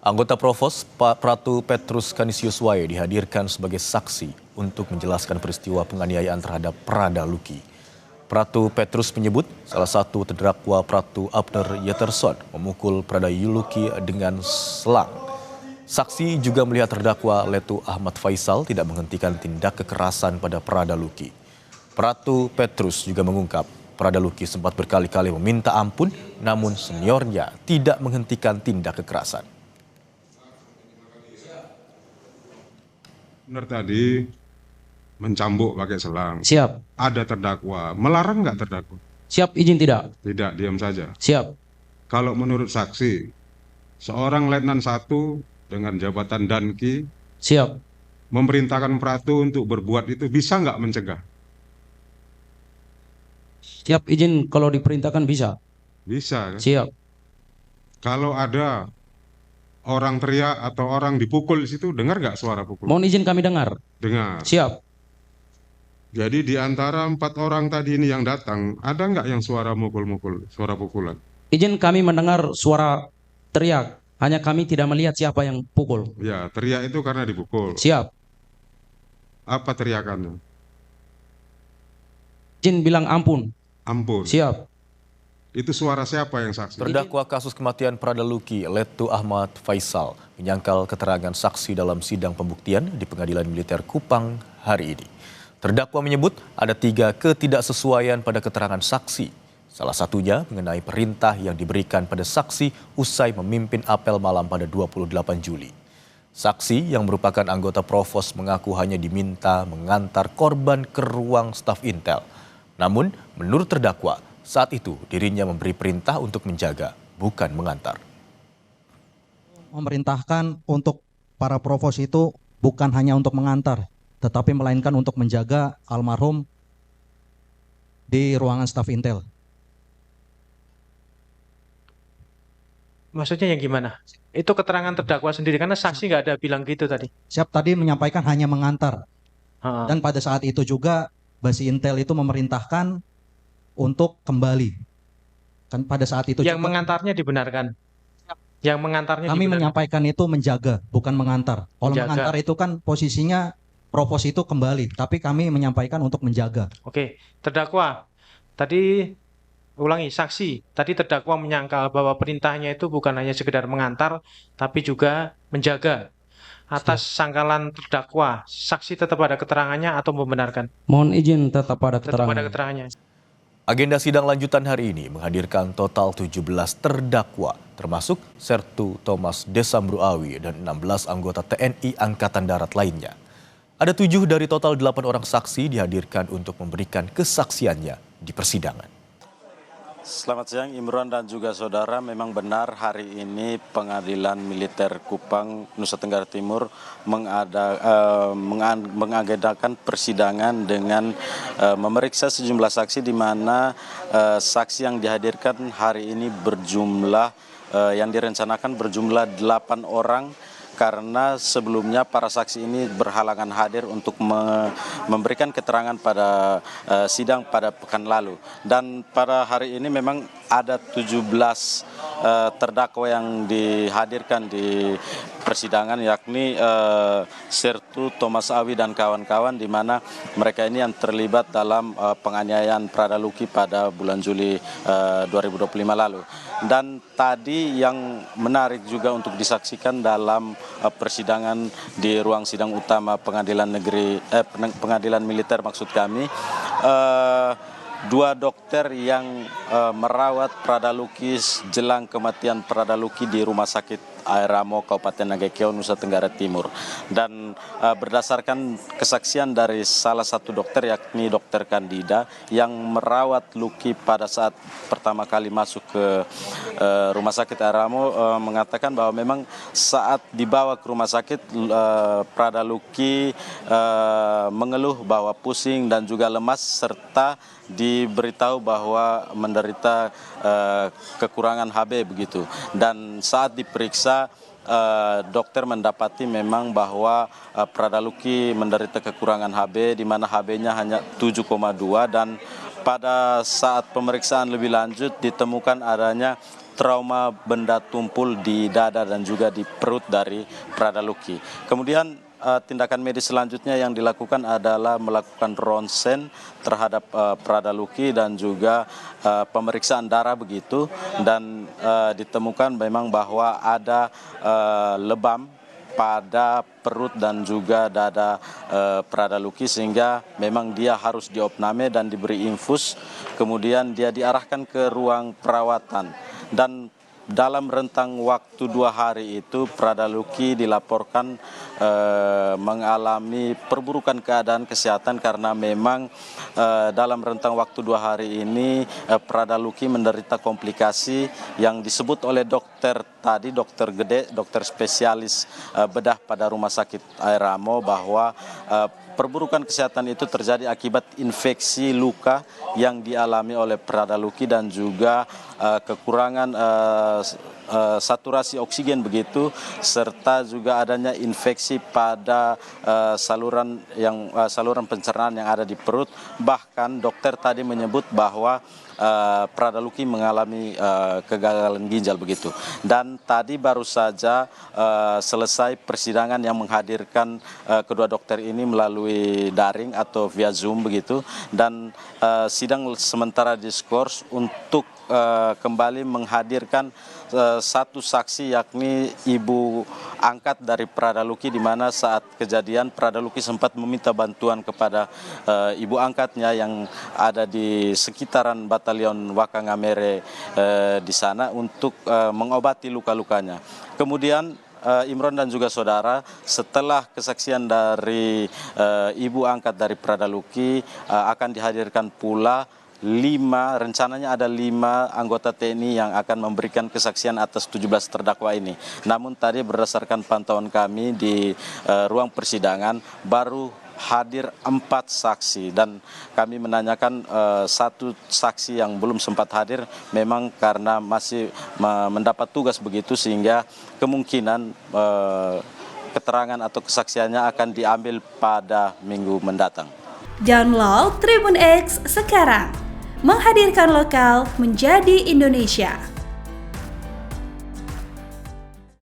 Anggota Provos Pratu Petrus Kanisius Wae dihadirkan sebagai saksi untuk menjelaskan peristiwa penganiayaan terhadap Prada Luki. Pratu Petrus menyebut salah satu terdakwa Pratu Abner Yeterson memukul Prada Luki dengan selang. Saksi juga melihat terdakwa Letu Ahmad Faisal tidak menghentikan tindak kekerasan pada Prada Luki. Pratu Petrus juga mengungkap Prada Luki sempat berkali-kali meminta ampun, namun seniornya tidak menghentikan tindak kekerasan. Benar tadi mencambuk pakai selang. Siap. Ada terdakwa. Melarang nggak terdakwa? Siap, izin tidak? Tidak, diam saja. Siap. Kalau menurut saksi, seorang Letnan 1 dengan jabatan Danki Siap. memerintahkan Pratu untuk berbuat itu, bisa nggak mencegah? Siap, izin kalau diperintahkan bisa. Bisa kan? Siap. Kalau ada orang teriak atau orang dipukul di situ, dengar nggak suara pukul? Mohon izin kami dengar. Dengar. Siap. Jadi di antara 4 orang tadi ini yang datang, ada nggak yang suara mukul-mukul, suara pukulan? Izin kami mendengar suara teriak. Hanya kami tidak melihat siapa yang pukul. Ya, teriak itu karena dipukul. Siap. Apa teriakannya? Izin bilang ampun. Ampun. Siap. Itu suara siapa yang saksi? Terdakwa kasus kematian Prada Luki, Letu Ahmad Faisal, menyangkal keterangan saksi dalam sidang pembuktian di Pengadilan Militer Kupang hari ini. Terdakwa menyebut ada 3 ketidaksesuaian pada keterangan saksi. Salah satunya mengenai perintah yang diberikan pada saksi usai memimpin apel malam pada 28 Juli. Saksi yang merupakan anggota Provos mengaku hanya diminta mengantar korban ke ruang staf Intel. Namun, menurut terdakwa, saat itu dirinya memberi perintah untuk menjaga, bukan mengantar. Memerintahkan untuk para Provos itu bukan hanya untuk mengantar, tetapi melainkan untuk menjaga almarhum di ruangan staf Intel. Maksudnya yang gimana? Itu keterangan terdakwa sendiri, karena saksi nggak ada bilang gitu tadi. Siap tadi menyampaikan hanya mengantar. Ha. Dan pada saat itu juga Basi Intel itu memerintahkan untuk kembali. Kan pada saat itu Yang juga mengantarnya dibenarkan. Yang mengantarnya kami dibenarkan. menyampaikan itu menjaga, bukan mengantar. Kalau Menjaga. mengantar itu kan posisinya Provos itu kembali, tapi kami menyampaikan untuk menjaga. Oke, terdakwa. Tadi ulangi, saksi. Tadi terdakwa menyangkal bahwa perintahnya itu bukan hanya sekedar mengantar, tapi juga menjaga. Atas sangkalan terdakwa, saksi tetap ada keterangannya atau membenarkan? Mohon izin tetap ada Tetap ada keterangan. keterangannya. Agenda sidang lanjutan hari ini menghadirkan total 17 terdakwa, termasuk Sertu Thomas Desambruawi dan 16 anggota TNI Angkatan Darat lainnya. Ada 7 dari total 8 orang saksi dihadirkan untuk memberikan kesaksiannya di persidangan. Selamat siang Imron dan juga saudara, memang benar hari ini Pengadilan Militer Kupang, Nusa Tenggara Timur mengagendakan persidangan dengan memeriksa sejumlah saksi, di mana saksi yang dihadirkan hari ini berjumlah yang direncanakan berjumlah 8 orang. Karena sebelumnya para saksi ini berhalangan hadir untuk memberikan keterangan pada sidang pada pekan lalu. Dan pada hari ini memang ada 17 terdakwa yang dihadirkan di persidangan, yakni Sertu Thomas Awi dan kawan-kawan, di mana mereka ini yang terlibat dalam penganiayaan Prada Luki pada bulan Juli 2025 lalu. Dan tadi yang menarik juga untuk disaksikan dalam persidangan di ruang sidang utama pengadilan militer maksud kami, 2 dokter yang merawat Prada Luki jelang kematian Prada Luki di Rumah Sakit Aeramo Kabupaten Nagekeo, Nusa Tenggara Timur. Dan berdasarkan kesaksian dari salah satu dokter, yakni Dokter Kandida, yang merawat Luki pada saat pertama kali masuk ke Rumah Sakit Aeramo, mengatakan bahwa memang saat dibawa ke rumah sakit, Prada Luki mengeluh bahwa pusing dan juga lemas, serta diberitahu bahwa menderita kekurangan HB begitu. Dan saat diperiksa, dokter mendapati memang bahwa Prada Luki menderita kekurangan HB, di mana HB-nya hanya 7,2, dan pada saat pemeriksaan lebih lanjut ditemukan adanya trauma benda tumpul di dada dan juga di perut dari Pradaluki. Kemudian tindakan medis selanjutnya yang dilakukan adalah melakukan ronsen terhadap Pradaluki dan juga pemeriksaan darah begitu, dan ditemukan memang bahwa ada lebam pada perut dan juga dada Pradaluki, sehingga memang dia harus diopname dan diberi infus, kemudian dia diarahkan ke ruang perawatan. Dan dalam rentang waktu 2 hari itu Pradaluki dilaporkan mengalami perburukan keadaan kesehatan karena memang dalam rentang waktu 2 hari ini Pradaluki menderita komplikasi yang disebut oleh dokter tadi, dokter gede, dokter spesialis bedah pada Rumah Sakit Airamo, bahwa perburukan kesehatan itu terjadi akibat infeksi luka yang dialami oleh Pradaluki dan juga kekurangan saturasi oksigen begitu, serta juga adanya infeksi pada saluran pencernaan yang ada di perut. Bahkan dokter tadi menyebut bahwa Pradaluki mengalami kegagalan ginjal begitu. Dan tadi baru saja selesai persidangan yang menghadirkan kedua dokter ini melalui daring atau via Zoom begitu, dan sidang sementara diskors untuk kembali menghadirkan satu saksi, yakni ibu angkat dari Pradaluki, di mana saat kejadian Pradaluki sempat meminta bantuan kepada ibu angkatnya yang ada di sekitaran Batalion Wakangamere di sana untuk mengobati luka-lukanya. Kemudian Imron dan juga saudara, setelah kesaksian dari ibu angkat dari Pradaluki, akan dihadirkan pula rencananya ada 5 anggota TNI yang akan memberikan kesaksian atas 17 terdakwa ini. Namun tadi berdasarkan pantauan kami di ruang persidangan baru hadir 4 saksi, dan kami menanyakan satu saksi yang belum sempat hadir memang karena masih mendapat tugas begitu, sehingga kemungkinan keterangan atau kesaksiannya akan diambil pada minggu mendatang. Download Tribun X sekarang, menghadirkan lokal menjadi Indonesia.